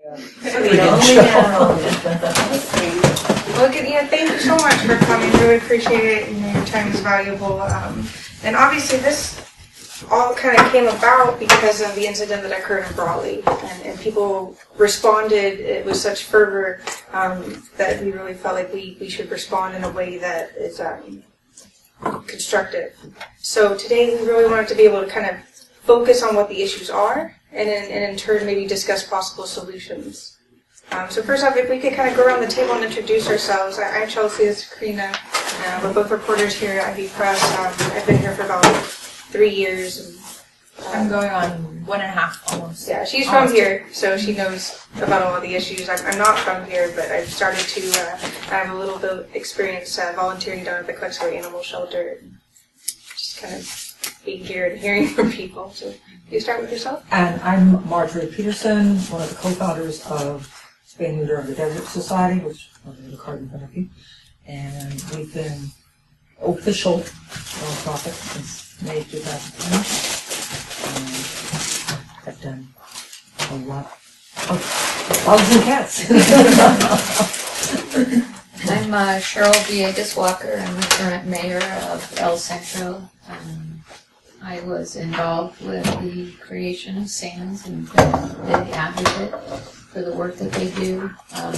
Well, good, yeah, thank you so much for coming. Really appreciate it. You know, your time is valuable. And obviously, this all kind of came about because of the incident that occurred in Brawley, and people responded with such fervor that we really felt like we should respond in a way that is constructive. So today, we really wanted to be able to kind of focus on what the issues are, and in turn maybe discuss possible solutions. So first off, if we could kind of go around the table and introduce ourselves. I'm Chelsea, this is Karina. We're both reporters here at IVPress. I've been here for about 3 years. And, I'm going on 1.5 almost. Yeah, she's from here, so she knows about all the issues. I'm not from here, but I've started to have a little bit of experience volunteering down at the Clarksville Animal Shelter. Just kind of being here and hearing from people. So you start with yourself? And I'm Marjorie Peterson, one of the co-founders of Spay and Neuter of the Desert Society, which is the card in front of you. And we've been official nonprofit since May 2010. And I've done a lot of dogs and cats. I'm Cheryl Villegas-Walker. I'm the current mayor of El Centro. I was involved with the creation of SANS and been the advocate for the work that they do. I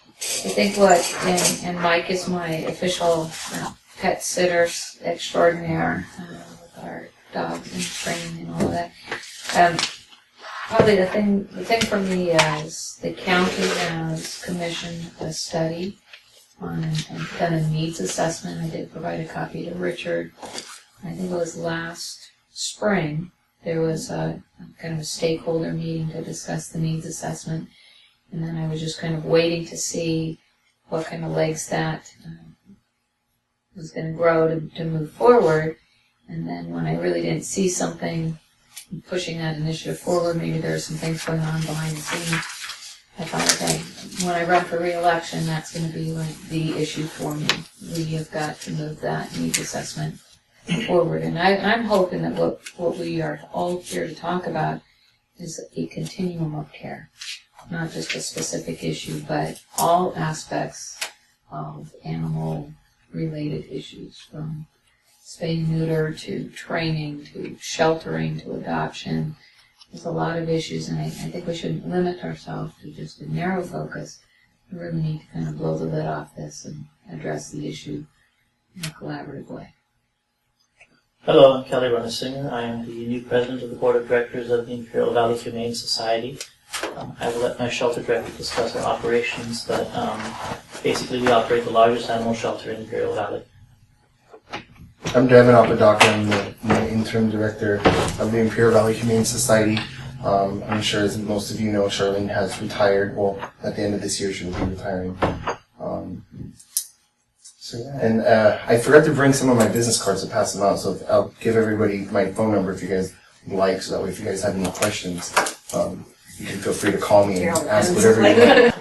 think and Mike is my official pet sitter extraordinaire with our dogs and training and all of that. Probably the thing for me is the county has commissioned a study on and done a needs assessment. I did provide a copy to Richard. I think it was last spring. There was a kind of a stakeholder meeting to discuss the needs assessment, and then I was just kind of waiting to see what kind of legs that was going to grow to move forward. And then when I really didn't see something pushing that initiative forward, maybe there were some things going on behind the scenes, I thought, okay, when I run for re-election, that's going to be like the issue for me. We have got to move that needs assessment forward. And I'm hoping that what we are all here to talk about is a continuum of care, not just a specific issue, but all aspects of animal-related issues, from spay and neuter to training to sheltering to adoption. There's a lot of issues, and I think we shouldn't limit ourselves to just a narrow focus. We really need to kind of blow the lid off this and address the issue in a collaborative way. Hello, I'm Kelly Runnisinger. I am the new president of the board of directors of the Imperial Valley Humane Society. I will let my shelter director discuss our operations, but basically we operate the largest animal shelter in Imperial Valley. I'm Devin Apodaca. I'm the interim director of the Imperial Valley Humane Society. I'm sure, as most of you know, Charlene has retired. Well, at the end of this year, she'll be retiring. And I forgot to bring some of my business cards to pass them out, so I'll give everybody my phone number if you guys like, so that way if you guys have any questions, you can feel free to call me and ask whatever you want.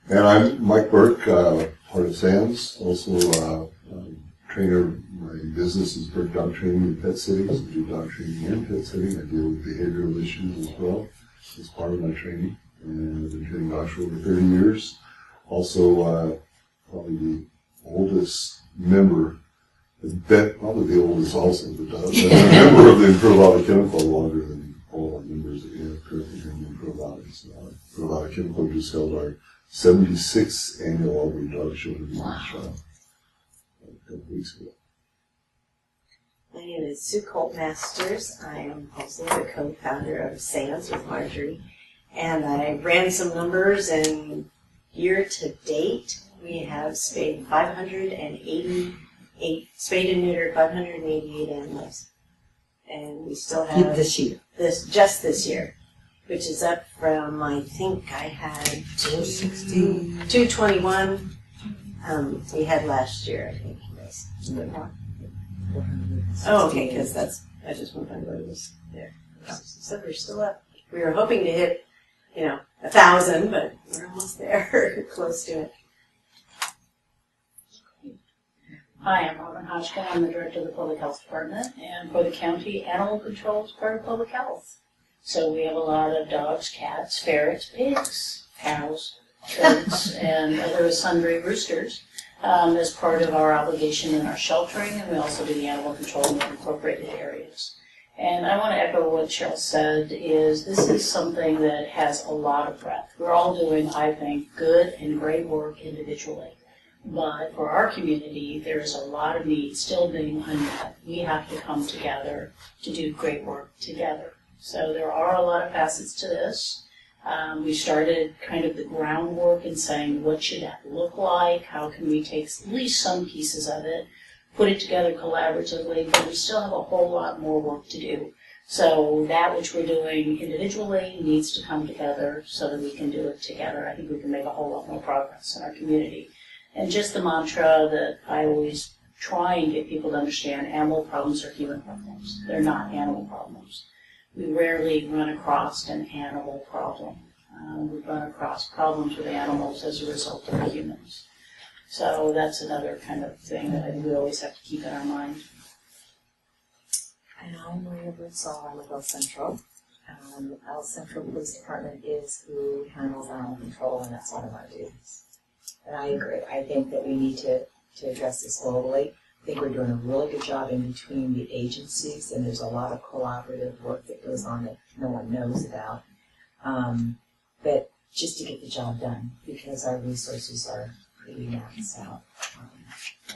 And I'm Mike Burke, part of SANS, also trainer. My business is Burke Dog Training in Pet Cities. I do dog training and pet sitting. I deal with behavioral issues as well as part of my training. And I've been training dogs for over 30 years. Also, probably the oldest member, probably the oldest also, but a member of the Imperial Valley Kennel Club longer than all of our members that we have currently here in the Imperial Valley. So, Imperial Valley Kennel Club just held our 76th annual Albany Dog Show in Trial a couple weeks ago. My name is Sue Colt Masters. I am also the co-founder of SANS with Marjorie, and I ran some numbers, and year to date, we have spayed 588, spayed and neutered 588 animals. And we still have this year. Just this year, which is up from, I think I had 221 we had last year, I think. Yes. Oh, okay, because I just went by what it was there. So we're still up. We were hoping to hit, 1,000, but we're almost there, close to it. Hi, I'm Robin Hodgkin. I'm the director of the Public Health Department, and for the county, animal control is part of public health. So we have a lot of dogs, cats, ferrets, pigs, cows, goats, and other sundry roosters as part of our obligation in our sheltering, and we also do the animal control in the incorporated areas. And I want to echo what Cheryl said, is this is something that has a lot of breadth. We're all doing, I think, good and great work individually. But for our community, there is a lot of need still being unmet. We have to come together to do great work together. So there are a lot of facets to this. We started kind of the groundwork in saying, what should that look like? How can we take at least some pieces of it, put it together collaboratively, but we still have a whole lot more work to do. So that which we're doing individually needs to come together so that we can do it together. I think we can make a whole lot more progress in our community. And just the mantra that I always try and get people to understand, animal problems are human problems. They're not animal problems. We rarely run across an animal problem. We run across problems with animals as a result of humans. So that's another kind of thing that I think we always have to keep in our mind. And I'm Maria Birdsall. I live El Centro. El Centro Police Department is who handles animal control, and that's one of our duties. And I agree. I think that we need to address this globally. I think we're doing a really good job in between the agencies, and there's a lot of collaborative work that goes on that no one knows about. But just to get the job done, because our resources are pretty maxed out.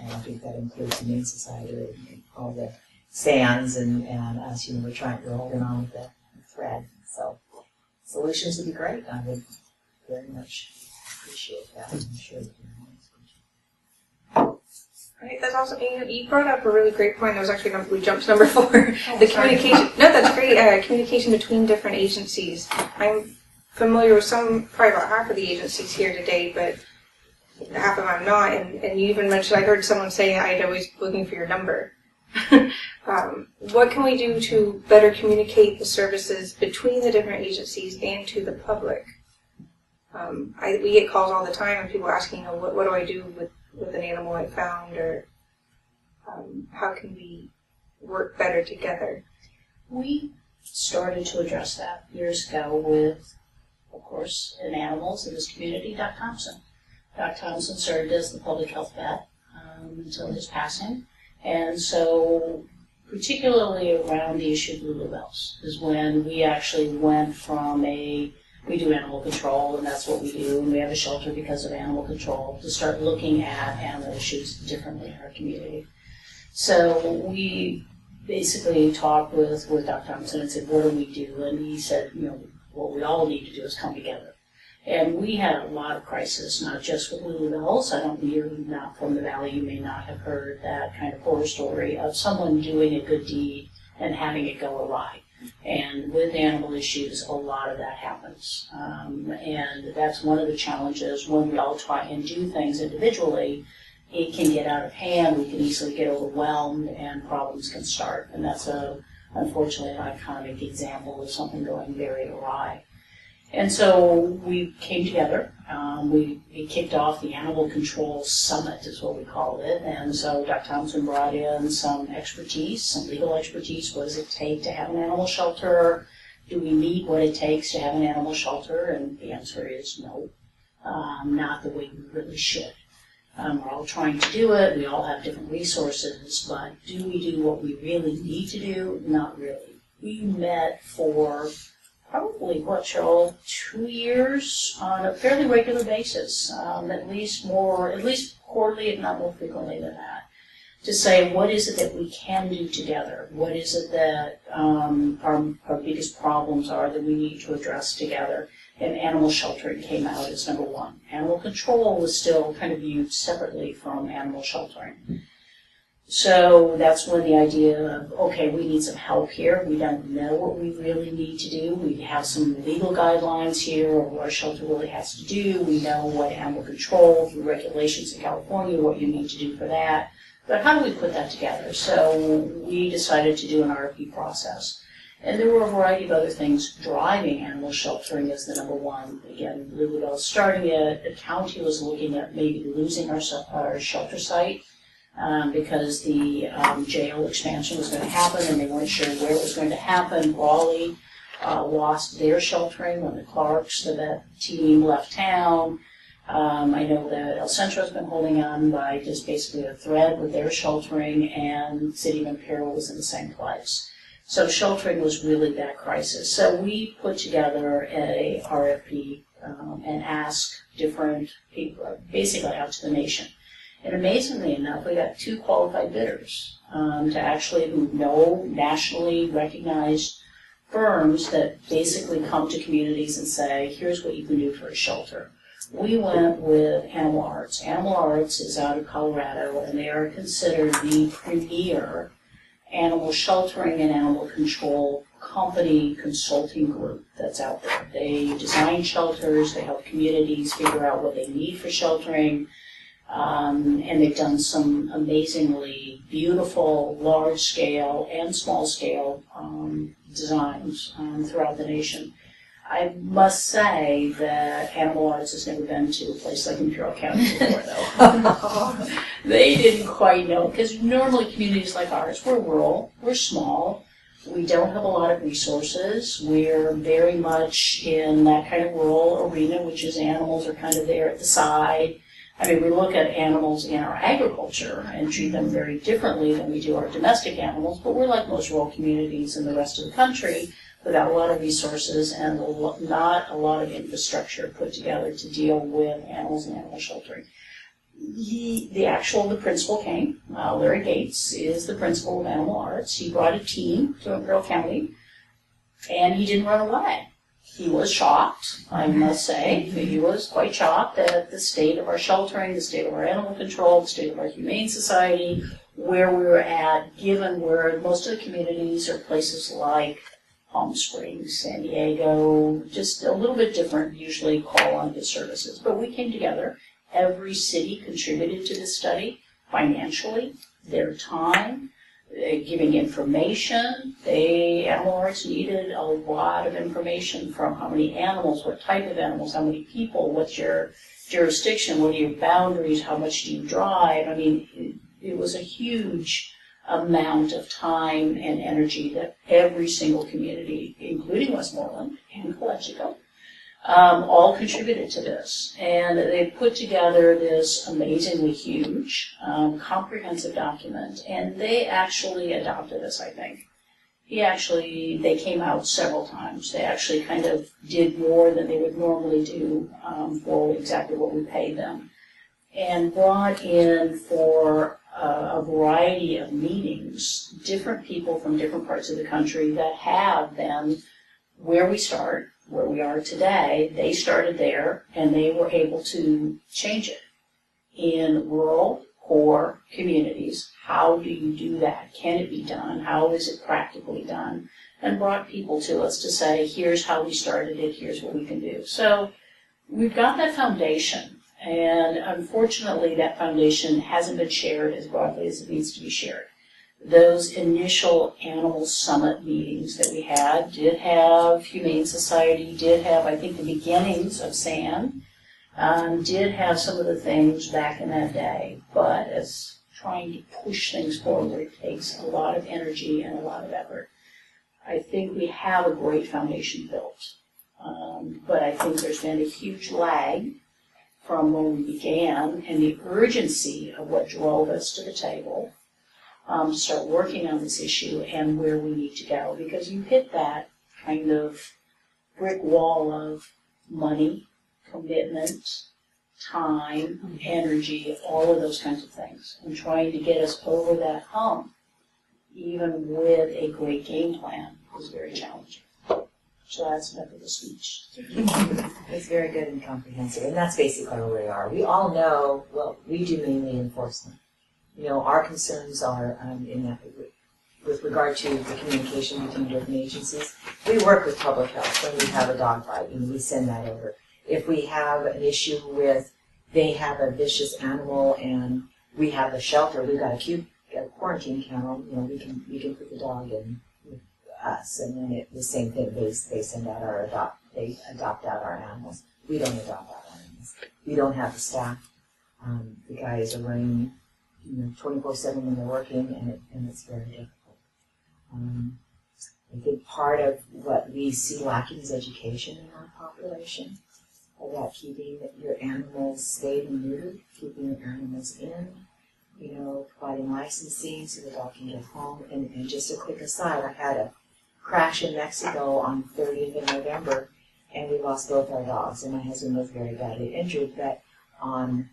And I think that includes the Humane Society and all the SANS and us, we're holding on with the thread. So solutions would be great. I would very much appreciate that. I'm sure that Right, that's awesome. You brought up a really great point. That was actually we jumped to number 4. The communication. No, that's great. Communication between different agencies. I'm familiar with probably about half of the agencies here today, but half of them I'm not. And you even mentioned, I heard someone say, I'd always looking for your number. What can we do to better communicate the services between the different agencies and to the public? We get calls all the time and people asking, what do I do with an animal I found, or how can we work better together? We started to address that years ago with, of course, in animals in this community, Doc Thompson. Doc Thompson served as the public health vet until his passing. And so, particularly around the issue of blue bells, is when we actually went from we do animal control, and that's what we do, and we have a shelter because of animal control, to start looking at animal issues differently in our community. So we basically talked with Dr. Thompson and said, what do we do? And he said, what we all need to do is come together. And we had a lot of crisis, not just with Lulu Bells. You're not from the Valley, you may not have heard that kind of horror story of someone doing a good deed and having it go awry. And with animal issues, a lot of that happens. And that's one of the challenges when we all try and do things individually. It can get out of hand, we can easily get overwhelmed, and problems can start. And that's unfortunately an iconic example of something going very awry. And so we came together. We kicked off the Animal Control Summit, is what we called it. And so Dr. Thompson brought in some expertise, some legal expertise. What does it take to have an animal shelter? Do we meet what it takes to have an animal shelter? And the answer is no, not the way we really should. We're all trying to do it. We all have different resources, but do we do what we really need to do? Not really. We met for probably, Cheryl, 2 years on a fairly regular basis, at least quarterly, if not more frequently than that, to say what is it that we can do together? What is it that our biggest problems are that we need to address together? And animal sheltering came out as number 1. Animal control was still kind of viewed separately from animal sheltering. So that's when the idea of, okay, we need some help here. We don't know what we really need to do. We have some legal guidelines here of what our shelter really has to do. We know what animal control, through regulations in California, what you need to do for that. But how do we put that together? So we decided to do an RFP process. And there were a variety of other things driving animal sheltering as the number 1. Again, Lulu Bell starting it. The county was looking at maybe losing our shelter site. Because the jail expansion was going to happen, and they weren't sure where it was going to happen. Raleigh lost their sheltering when the Clarks, the vet team, left town. I know that El Centro's been holding on by just basically a thread with their sheltering, and City of Imperial was in the same place. So sheltering was really that crisis. So we put together a RFP and asked different people, basically out to the nation. And amazingly enough, we got 2 qualified bidders to actually who know nationally recognized firms that basically come to communities and say, here's what you can do for a shelter. We went with Animal Arts. Animal Arts is out of Colorado, and they are considered the premier animal sheltering and animal control company consulting group that's out there. They design shelters, they help communities figure out what they need for sheltering, and they've done some amazingly beautiful large-scale and small-scale designs throughout the nation. I must say that Animal Arts has never been to a place like Imperial County before, though. They didn't quite know, because normally communities like ours, we're rural, we're small, we don't have a lot of resources, we're very much in that kind of rural arena, which is animals are kind of there at the side. I mean, we look at animals in our agriculture and treat them very differently than we do our domestic animals, but we're like most rural communities in the rest of the country, without a lot of resources and not a lot of infrastructure put together to deal with animals and animal sheltering. The principal came. Larry Gates is the principal of Animal Arts. He brought a team to Imperial County, and he didn't run away. He was shocked, I must say. He was quite shocked at the state of our sheltering, the state of our animal control, the state of our humane society, where we were at, given where most of the communities are places like Palm Springs, San Diego, just a little bit different, usually call on his services. But we came together. Every city contributed to this study financially, their time, giving information. Animal Arts needed a lot of information from how many animals, what type of animals, how many people, what's your jurisdiction, what are your boundaries, how much do you drive. I mean, it was a huge amount of time and energy that every single community, including Westmoreland and Calexico, all contributed to this. And they put together this amazingly huge, comprehensive document, and they actually adopted us, I think. They came out several times. They actually kind of did more than they would normally do for exactly what we paid them, and brought in for a variety of meetings, different people from different parts of the country that have been where we are today. They started there, and they were able to change it in rural, poor communities. How do you do that? Can it be done? How is it practically done? And brought people to us to say, here's how we started it, here's what we can do. So we've got that foundation. And unfortunately, that foundation hasn't been shared as broadly as it needs to be shared. Those initial animal summit meetings that we had did have Humane Society, did have, I think, the beginnings of SAN, did have some of the things back in that day. But as trying to push things forward takes a lot of energy and a lot of effort. I think we have a great foundation built. But I think there's been a huge lag from when we began, and the urgency of what drove us to the table to start working on this issue and where we need to go. Because you hit that kind of brick wall of money, commitment, time, energy, all of those kinds of things. And trying to get us over that hump, even with a great game plan, is very challenging. So that's enough of the speech. It's very good and comprehensive, and that's basically where we are. We all know, well, we do mainly enforcement. You know, our concerns are in that with regard to the communication between different agencies. We work with public health when we have a dog bite, and we send that over. If we have an issue with they have a vicious animal and we have a shelter, we've got a quarantine kennel, you know, we can put the dog in with us, and then the same thing, they send out they adopt out our animals. We don't adopt out our animals. We don't have the staff. The guys are running 24/7 when they're working, and it's very difficult. I think part of what we see lacking is education in our population about keeping your animals spayed and neutered, keeping your animals in, providing licensing so the dog can get home. And just a quick aside, I had a crash in Mexico on 30th of November, and we lost both our dogs, and my husband was very badly injured. But on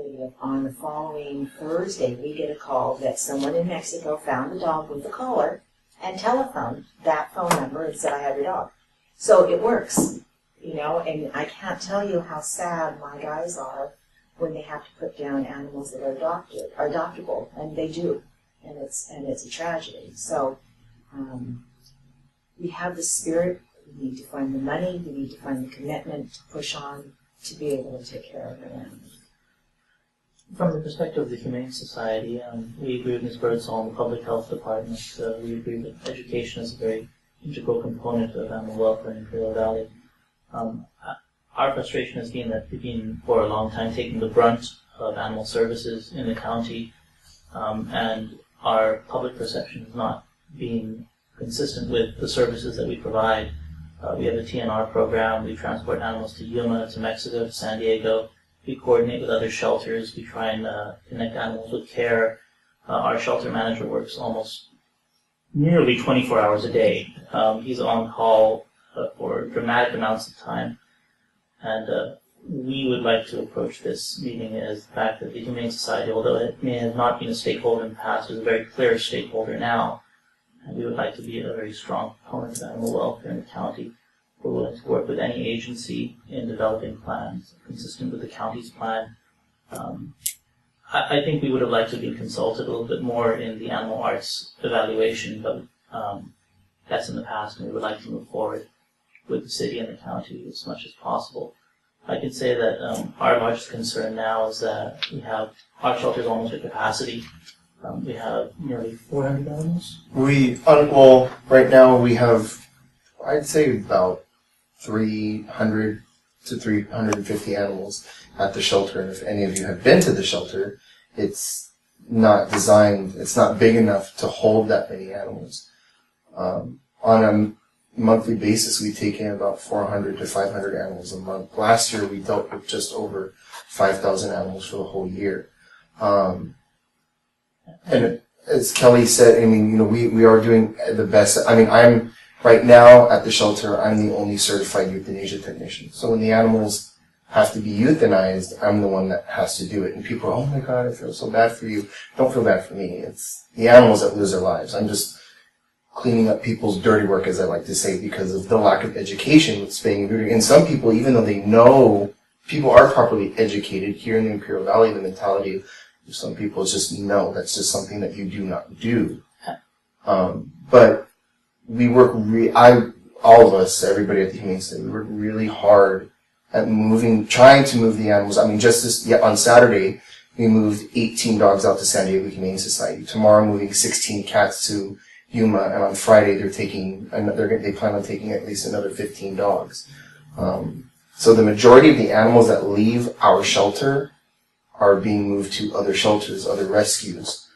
the following Thursday, we get a call that someone in Mexico found the dog with the collar and telephoned that phone number and said, I have your dog. So it works, and I can't tell you how sad my guys are when they have to put down animals that are adoptable, and they do, and it's a tragedy. So we have the spirit, we need to find the money, we need to find the commitment to push on to be able to take care of our animals. From the perspective of the Humane Society, we agree with Ms. Birdsall in the Public Health Department. We agree that education is a very integral component of animal welfare in Imperial Valley. Our frustration has been that we've been for a long time taking the brunt of animal services in the county, and our public perception is not being consistent with the services that we provide. We have a TNR program. We transport animals to Yuma, to Mexico, to San Diego. We coordinate with other shelters. We try and connect animals with care. Our shelter manager works almost nearly 24 hours a day. He's on call for dramatic amounts of time. And we would like to approach this meeting as the fact that the Humane Society, although it may have not been a stakeholder in the past, is a very clear stakeholder now. And we would like to be a very strong proponent of animal welfare in the county. We're willing to work with any agency in developing plans consistent with the county's plan. I think we would have liked to be consulted a little bit more in the animal arts evaluation, but that's in the past, and we would like to move forward with the city and the county as much as possible. I can say that our largest concern now is that we have our shelters almost at capacity. We have nearly 400 animals. Right now we have, I'd say about 300 to 350 animals at the shelter. And if any of you have been to the shelter, it's not big enough to hold that many animals. On a monthly basis, we take in about 400 to 500 animals a month. Last year, we dealt with just over 5,000 animals for the whole year. And as Kelly said, we are doing the best. I'm right now at the shelter, I'm the only certified euthanasia technician. So when the animals have to be euthanized, I'm the one that has to do it. And people are, oh my God, I feel so bad for you. Don't feel bad for me. It's the animals that lose their lives. I'm just cleaning up people's dirty work, as I like to say, because of the lack of education with spaying and neutering. And some people, even though they know people are properly educated here in the Imperial Valley, the mentality of some people is just, no, that's just something that you do not do. But we work, all of us, everybody at the Humane Society, we work really hard at trying to move the animals. On Saturday, we moved 18 dogs out to San Diego Humane Society. Tomorrow, moving 16 cats to Yuma, and on Friday, they plan on taking at least another 15 dogs. So the majority of the animals that leave our shelter are being moved to other shelters, other rescues.